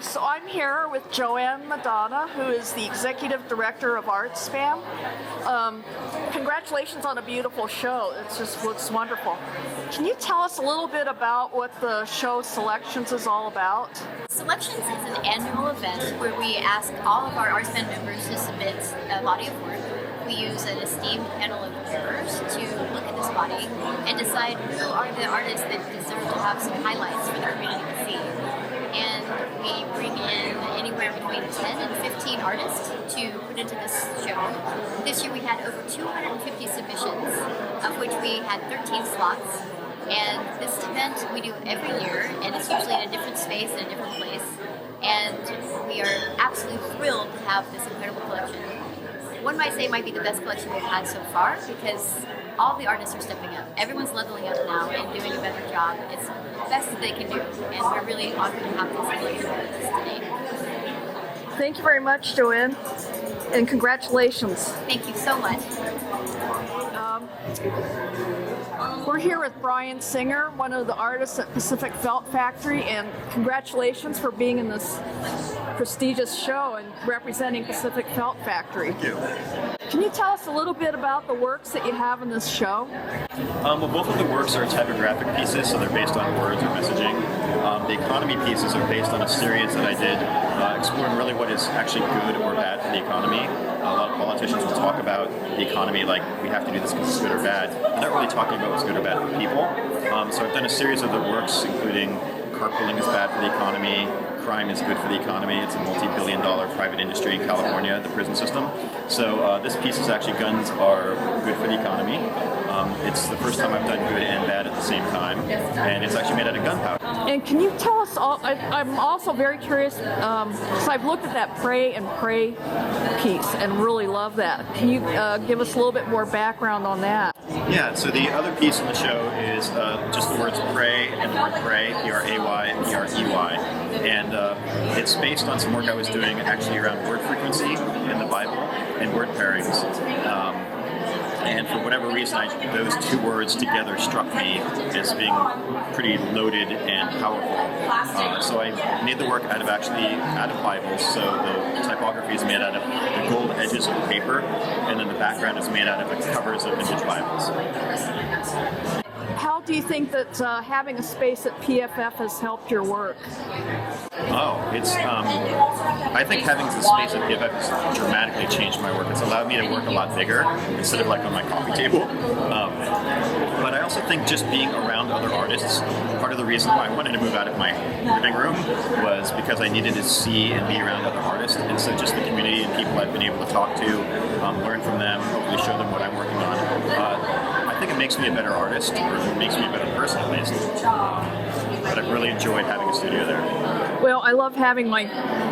So I'm here with Joanne Madonna, who is the Executive Director of ArtSpam. Congratulations on a beautiful show. It just looks wonderful. Can you tell us a little bit about what the show Selections is all about? Selections is an annual event where we ask all of our ArtSpam members to submit a body of work. We use an esteemed panel of jurors to look at this body and decide who are the artists that deserve to have some highlights for the community to see. And we bring in anywhere between 10 and 15 artists to put into this show. This year we had over 250 submissions, of which we had 13 slots. And this event we do every year, and it's usually in a different space and a different place. And we are absolutely thrilled to have this incredible collection. One might say it might be the best collection we've had so far because all the artists are stepping up. Everyone's leveling up now and doing a better job. It's the best that they can do, and we're really honored to have this collection with us today. Thank you very much, Joanne, and congratulations. Thank you so much. We're here with Brian Singer, one of the artists at Pacific Felt Factory, and congratulations for being in this prestigious show and representing Pacific Felt Factory. Thank you. Can you tell us a little bit about the works that you have in this show? Well, both of the works are typographic pieces, so they're based on words or messaging. The economy pieces are based on a series that I did exploring really what is actually good or bad for the economy. A lot of politicians will talk about the economy like we have to do this because it's good or bad. They're not really talking about what's good or bad for people. So I've done a series of the works, including carpooling is bad for the economy, crime is good for the economy. It's a multi-billion-dollar private industry in California, the prison system. So this piece is actually guns are good for the economy. It's the first time I've done good and bad at the same time, and it's actually made out of gunpowder. And can you tell us, I'm also very curious, because I've looked at that Pray and Pray piece and really love that. Can you give us a little bit more background on that? Yeah, so the other piece in the show is just the words pray and the word pray, P-R-A-Y and P-R-E-Y. And it's based on some work I was doing actually around word frequency in the Bible and word pairings. And for whatever reason, those two words together struck me as being pretty loaded and powerful. So I made the work out of Bibles. So the typography is made out of the gold edges of the paper, and then the background is made out of the covers of vintage Bibles. How do you think that having a space at PFF has helped your work? I think having the space at PFF has dramatically changed my work. It's allowed me to work a lot bigger instead of like on my coffee table. But I also think just being around other artists, part of the reason why I wanted to move out of my living room was because I needed to see and be around other artists. And so just the community and people I've been able to talk to, learn from them, hopefully show them what I'm working on. I think it makes me a better artist, or it makes me a better person at least. But I've really enjoyed having a studio there. Well, I love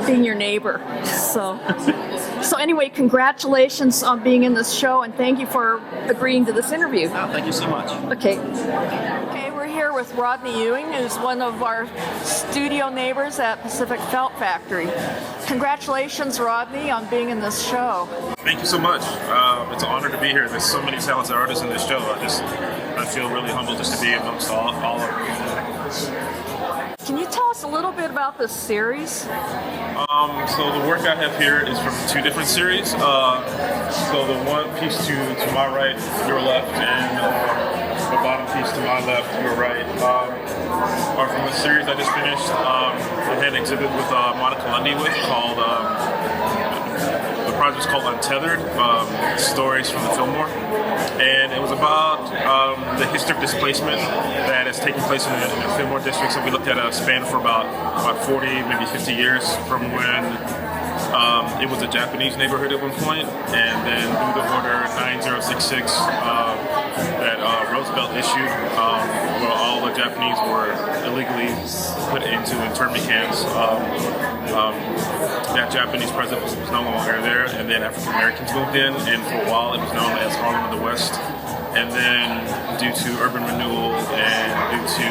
being your neighbor. So anyway, congratulations on being in this show, and thank you for agreeing to this interview. Oh, thank you so much. Okay, we're here with Rodney Ewing, who's one of our studio neighbors at Pacific Felt Factory. Congratulations, Rodney, on being in this show. Thank you so much. It's an honor to be here. There's so many talented artists in this show. I feel really humbled just to be amongst all of them. Can you tell us a little bit about this series? So the work I have here is from two different series. So the one piece to my right, your left, and the bottom piece to my left, your right, are from a series I just finished. I had an exhibit with Monica Lundy called, the project was called Untethered, Stories from the Fillmore. And it was about the history of displacement that has taken place in the Fillmore district. So we looked at a span for about 40, maybe 50 years from when it was a Japanese neighborhood at one point, and then through the order 9066 that Roosevelt issued, where all the Japanese were illegally put into internment camps. That Japanese president was no longer there, and then African Americans moved in, and for a while it was known as Harlem of the West. And then, due to urban renewal and due to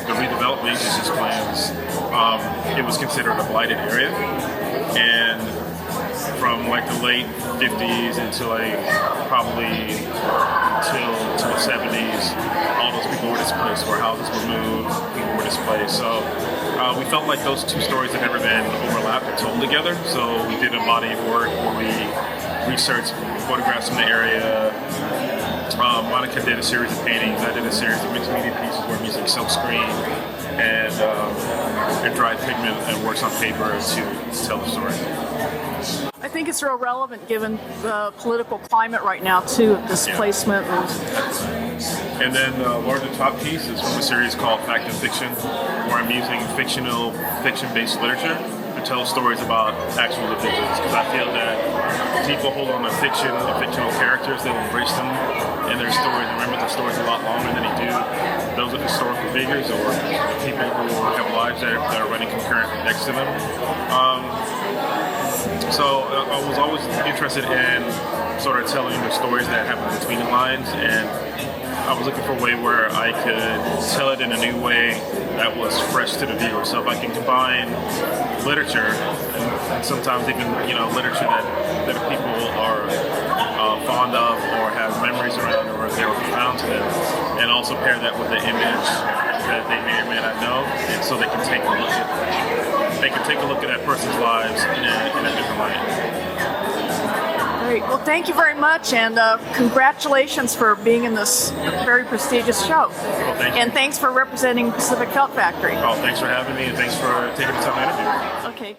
the redevelopment agency's plans, it was considered a blighted area. And from like the late 50s until probably till the 70s, all those people were displaced, where houses were moved, people were displaced. So we we felt like those two stories had never been overlapped or told together. So we did a body of work where we researched photographs from the area. Monica did a series of paintings. I did a series of mixed media pieces where music silkscreen and dried pigment and works on paper to tell the story. I think it's real relevant given the political climate right now too, displacement. And then the larger top piece is from a series called Fact and Fiction, where I'm using fiction-based literature to tell stories about actual individuals. Because I feel that people hold on to fiction and fictional characters, they'll embrace them in their stories and remember their stories a lot longer than they do those of historical figures or people who have lives that are running concurrently next to them. So I was always interested in sort of telling the stories that happen between the lines, and I was looking for a way where I could tell it in a new way that was fresh to the viewer. So if I can combine literature and sometimes even literature that people are fond of or have memories around or they were profound to them, and also pair that with an image that they may or may not know, and so they can take a look at that person's lives in a different light. Great. Well, thank you very much, and congratulations for being in this very prestigious show. Well, thank you. And thanks for representing Pacific Felt Factory. Oh, thanks for having me, and thanks for taking the time to interview. Okay.